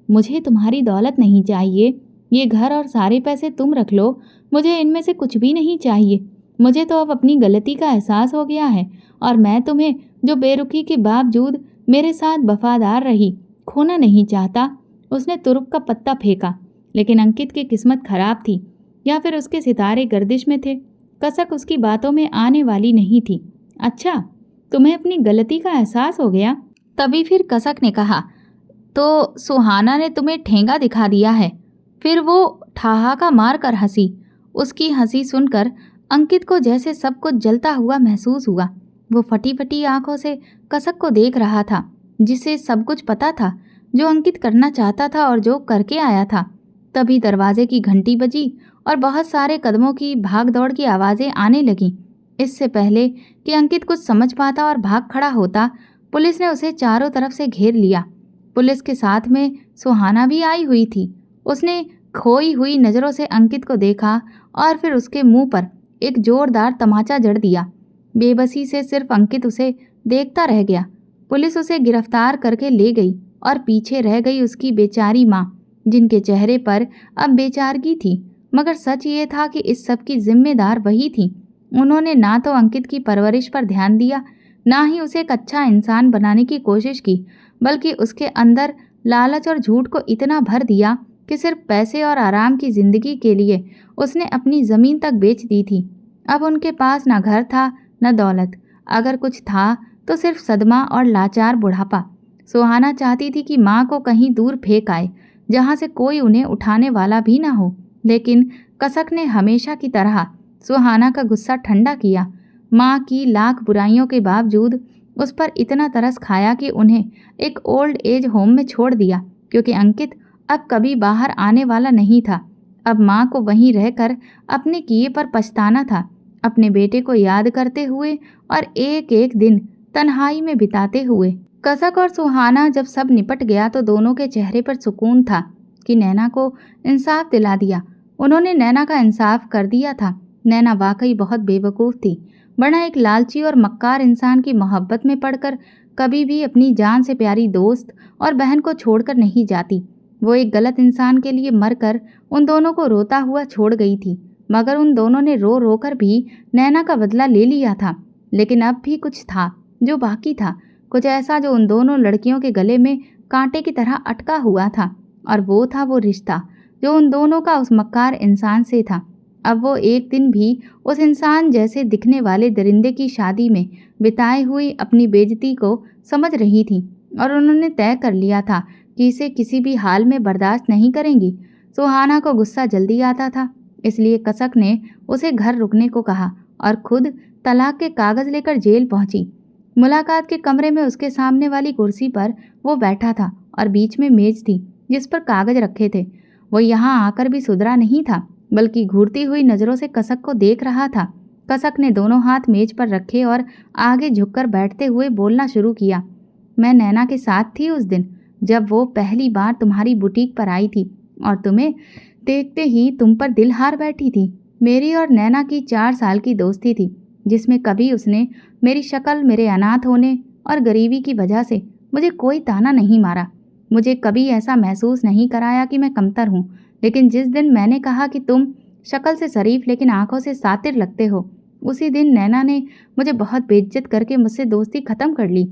मुझे तुम्हारी दौलत नहीं चाहिए, ये घर और सारे पैसे तुम रख लो, मुझे इनमें से कुछ भी नहीं चाहिए। मुझे तो अब अपनी गलती का एहसास हो गया है और मैं तुम्हें, जो बेरुखी के बावजूद मेरे साथ वफादार रही, खोना नहीं चाहता। उसने तुरुप का पत्ता फेंका, लेकिन अंकित की किस्मत खराब थी या फिर उसके सितारे गर्दिश में थे। कसक उसकी बातों में आने वाली नहीं थी। अच्छा, तुम्हें अपनी गलती का एहसास हो गया? तभी फिर कसक ने कहा, तो सुहाना ने तुम्हें ठेंगा दिखा दिया है? फिर वो ठहाका मार कर हंसी। उसकी हंसी सुनकर अंकित को जैसे सब कुछ जलता हुआ महसूस हुआ। वो फटी फटी आंखों से कसक को देख रहा था, जिसे सब कुछ पता था, जो अंकित करना चाहता था और जो करके आया था। तभी दरवाजे की घंटी बजी और बहुत सारे कदमों की भाग दौड़ की आवाज़ें आने लगीं। इससे पहले कि अंकित कुछ समझ पाता और भाग खड़ा होता, पुलिस ने उसे चारों तरफ से घेर लिया। पुलिस के साथ में सुहाना भी आई हुई थी। उसने खोई हुई नज़रों से अंकित को देखा और फिर उसके मुंह पर एक जोरदार तमाचा जड़ दिया। बेबसी से सिर्फ अंकित उसे देखता रह गया। पुलिस उसे गिरफ्तार करके ले गई और पीछे रह गई उसकी बेचारी माँ, जिनके चेहरे पर अब बेचारगी थी। मगर सच ये था कि इस सब की जिम्मेदार वही थी। उन्होंने ना तो अंकित की परवरिश पर ध्यान दिया, ना ही उसे एक अच्छा इंसान बनाने की कोशिश की, बल्कि उसके अंदर लालच और झूठ को इतना भर दिया कि सिर्फ पैसे और आराम की जिंदगी के लिए उसने अपनी ज़मीन तक बेच दी थी। अब उनके पास न घर था न दौलत। अगर कुछ था तो सिर्फ सदमा और लाचार बुढ़ापा। सुहाना चाहती थी कि माँ को कहीं दूर फेंक आए, जहाँ से कोई उन्हें उठाने वाला भी ना हो। लेकिन कसक ने हमेशा की तरह सुहाना का गुस्सा ठंडा किया। माँ की लाख बुराइयों के बावजूद उस पर इतना तरस खाया कि उन्हें एक ओल्ड एज होम में छोड़ दिया, क्योंकि अंकित अब कभी बाहर आने वाला नहीं था। अब माँ को वहीं रहकर अपने किए पर पछताना था, अपने बेटे को याद करते हुए और एक एक दिन तन्हाई में बिताते हुए। कसक और सुहाना जब सब निपट गया तो दोनों के चेहरे पर सुकून था कि नैना को इंसाफ दिला दिया। उन्होंने नैना का इंसाफ कर दिया था। नैना वाकई बहुत बेवकूफ़ थी, वरना एक लालची और मक्कार इंसान की मोहब्बत में पड़कर कभी भी अपनी जान से प्यारी दोस्त और बहन को छोड़कर नहीं जाती। वो एक गलत इंसान के लिए मरकर उन दोनों को रोता हुआ छोड़ गई थी, मगर उन दोनों ने रो रो कर भी नैना का बदला ले लिया था। लेकिन अब भी कुछ था जो बाकी था, कुछ ऐसा जो उन दोनों लड़कियों के गले में कांटे की तरह अटका हुआ था, और वो था वो रिश्ता जो उन दोनों का उस मक्कार इंसान से था। अब वो एक दिन भी उस इंसान जैसे दिखने वाले दरिंदे की शादी में बिताए हुई अपनी बेइज्जती को समझ रही थी, और उन्होंने तय कर लिया था कि इसे किसी भी हाल में बर्दाश्त नहीं करेंगी। सुहाना को गुस्सा जल्दी आता था, इसलिए कसक ने उसे घर रुकने को कहा और खुद तलाक के कागज़ लेकर जेल पहुंची। मुलाकात के कमरे में उसके सामने वाली कुर्सी पर वो बैठा था और बीच में मेज थी जिस पर कागज़ रखे थे। वो यहाँ आकर भी सुधरा नहीं था, बल्कि घूरती हुई नज़रों से कसक को देख रहा था। कसक ने दोनों हाथ मेज पर रखे और आगे झुककर बैठते हुए बोलना शुरू किया। मैं नैना के साथ थी उस दिन, जब वो पहली बार तुम्हारी बुटीक पर आई थी, और तुम्हें देखते ही तुम पर दिल हार बैठी थी। मेरी और नैना की 4 साल की दोस्ती थी, जिसमें कभी उसने मेरी शक्ल, मेरे अनाथ होने और गरीबी की वजह से मुझे कोई ताना नहीं मारा। मुझे कभी ऐसा महसूस नहीं कराया कि मैं कमतर हूँ। लेकिन जिस दिन मैंने कहा कि तुम शक्ल से शरीफ लेकिन आंखों से सातिर लगते हो, उसी दिन नैना ने मुझे बहुत बेइज्जत करके मुझसे दोस्ती ख़त्म कर ली।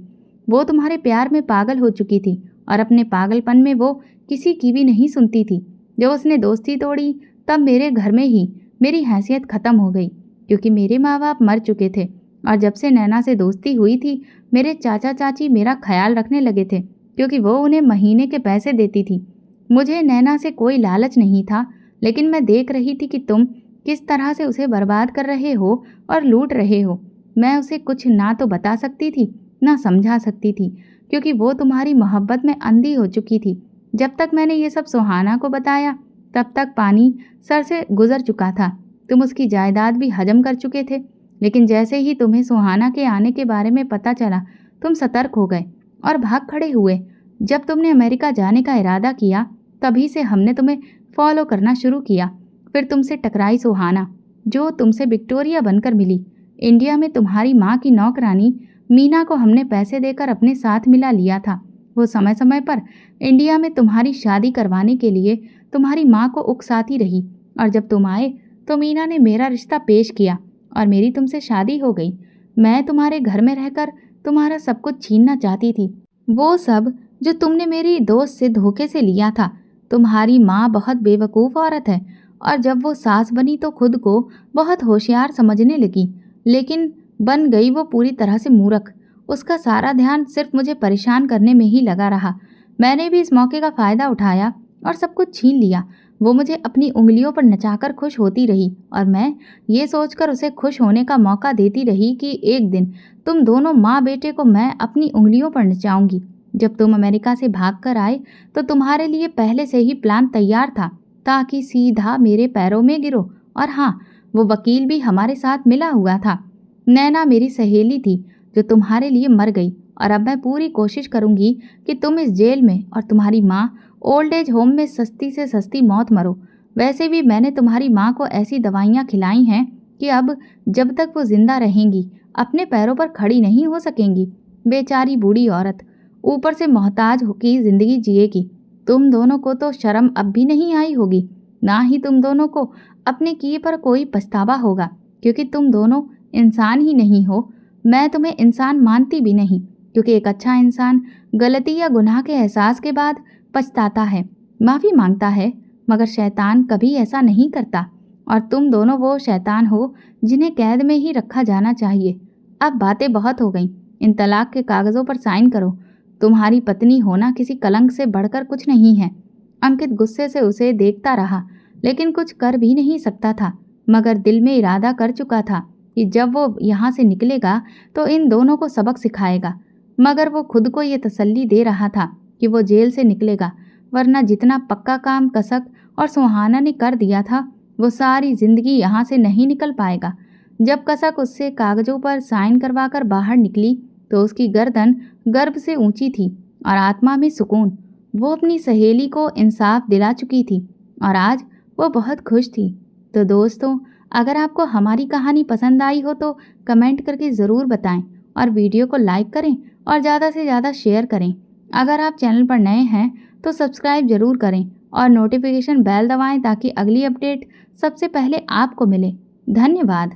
वो तुम्हारे प्यार में पागल हो चुकी थी और अपने पागलपन में वो किसी की भी नहीं सुनती थी। जब उसने दोस्ती तोड़ी तब मेरे घर में ही मेरी हैसियत ख़त्म हो गई, क्योंकि मेरे माँ बाप मर चुके थे। और जब से नैना से दोस्ती हुई थी, मेरे चाचा चाची मेरा ख्याल रखने लगे थे, क्योंकि वो उन्हें महीने के पैसे देती थी। मुझे नैना से कोई लालच नहीं था, लेकिन मैं देख रही थी कि तुम किस तरह से उसे बर्बाद कर रहे हो और लूट रहे हो। मैं उसे कुछ ना तो बता सकती थी ना समझा सकती थी, क्योंकि वो तुम्हारी मोहब्बत में अंधी हो चुकी थी। जब तक मैंने ये सब सुहाना को बताया, तब तक पानी सर से गुजर चुका था। तुम उसकी जायदाद भी हजम कर चुके थे। लेकिन जैसे ही तुम्हें सुहाना के आने के बारे में पता चला, तुम सतर्क हो गए और भाग खड़े हुए। जब तुमने अमेरिका जाने का इरादा किया, तभी से हमने तुम्हें फॉलो करना शुरू किया। फिर तुमसे टकराई सुहाना, जो तुमसे विक्टोरिया बनकर मिली। इंडिया में तुम्हारी माँ की नौकरानी मीना को हमने पैसे देकर अपने साथ मिला लिया था। वो समय समय पर इंडिया में तुम्हारी शादी करवाने के लिए तुम्हारी माँ को उकसाती रही और जब तुम आए तो मीना ने मेरा रिश्ता पेश किया और मेरी तुमसे शादी हो गई। मैं तुम्हारे घर में रहकर तुम्हारा सब कुछ छीनना चाहती थी, वो सब जो तुमने मेरी दोस्त से धोखे से लिया था। तुम्हारी माँ बहुत बेवकूफ़ औरत है और जब वो सास बनी तो खुद को बहुत होशियार समझने लगी, लेकिन बन गई वो पूरी तरह से मूर्ख। उसका सारा ध्यान सिर्फ मुझे परेशान करने में ही लगा रहा। मैंने भी इस मौके का फ़ायदा उठाया और सब कुछ छीन लिया। वो मुझे अपनी उंगलियों पर नचाकर खुश होती रही और मैं ये सोचकर उसे खुश होने का मौका देती रही कि एक दिन तुम दोनों माँ बेटे को मैं अपनी उंगलियों पर नचाऊंगी। जब तुम अमेरिका से भागकर आए तो तुम्हारे लिए पहले से ही प्लान तैयार था ताकि सीधा मेरे पैरों में गिरो। और हाँ, वो वकील भी हमारे साथ मिला हुआ था। नैना मेरी सहेली थी जो तुम्हारे लिए मर गई और अब मैं पूरी कोशिश करूंगी कि तुम इस जेल में और तुम्हारी माँ ओल्ड एज होम में सस्ती से सस्ती मौत मरो। वैसे भी मैंने तुम्हारी माँ को ऐसी दवाइयाँ खिलाई हैं कि अब जब तक वो जिंदा रहेंगी अपने पैरों पर खड़ी नहीं हो सकेंगी। बेचारी बूढ़ी औरत ऊपर से मोहताज होकर जिंदगी जिएगी। तुम दोनों को तो शर्म अब भी नहीं आई होगी, ना ही तुम दोनों को अपने किए पर कोई पछतावा होगा, क्योंकि तुम दोनों इंसान ही नहीं हो। मैं तुम्हें इंसान मानती भी नहीं, क्योंकि एक अच्छा इंसान गलती या गुनाह के एहसास के बाद पछताता है, माफ़ी मांगता है, मगर शैतान कभी ऐसा नहीं करता। और तुम दोनों वो शैतान हो जिन्हें कैद में ही रखा जाना चाहिए। अब बातें बहुत हो गईं, इन तलाक के कागज़ों पर साइन करो। तुम्हारी पत्नी होना किसी कलंक से बढ़कर कुछ नहीं है। अंकित गुस्से से उसे देखता रहा, लेकिन कुछ कर भी नहीं सकता था, मगर दिल में इरादा कर चुका था कि जब वो यहाँ से निकलेगा तो इन दोनों को सबक सिखाएगा। मगर वो खुद को ये तसल्ली दे रहा था कि वो जेल से निकलेगा, वरना जितना पक्का काम कसक और सुहाना ने कर दिया था वो सारी जिंदगी यहाँ से नहीं निकल पाएगा। जब कसक उससे कागजों पर साइन करवाकर बाहर निकली तो उसकी गर्दन गर्व से ऊंची थी और आत्मा में सुकून। वो अपनी सहेली को इंसाफ दिला चुकी थी और आज वो बहुत खुश थी। तो दोस्तों, अगर आपको हमारी कहानी पसंद आई हो तो कमेंट करके ज़रूर बताएं और वीडियो को लाइक करें और ज़्यादा से ज़्यादा शेयर करें। अगर आप चैनल पर नए हैं तो सब्सक्राइब ज़रूर करें और नोटिफिकेशन बेल दबाएं ताकि अगली अपडेट सबसे पहले आपको मिले। धन्यवाद।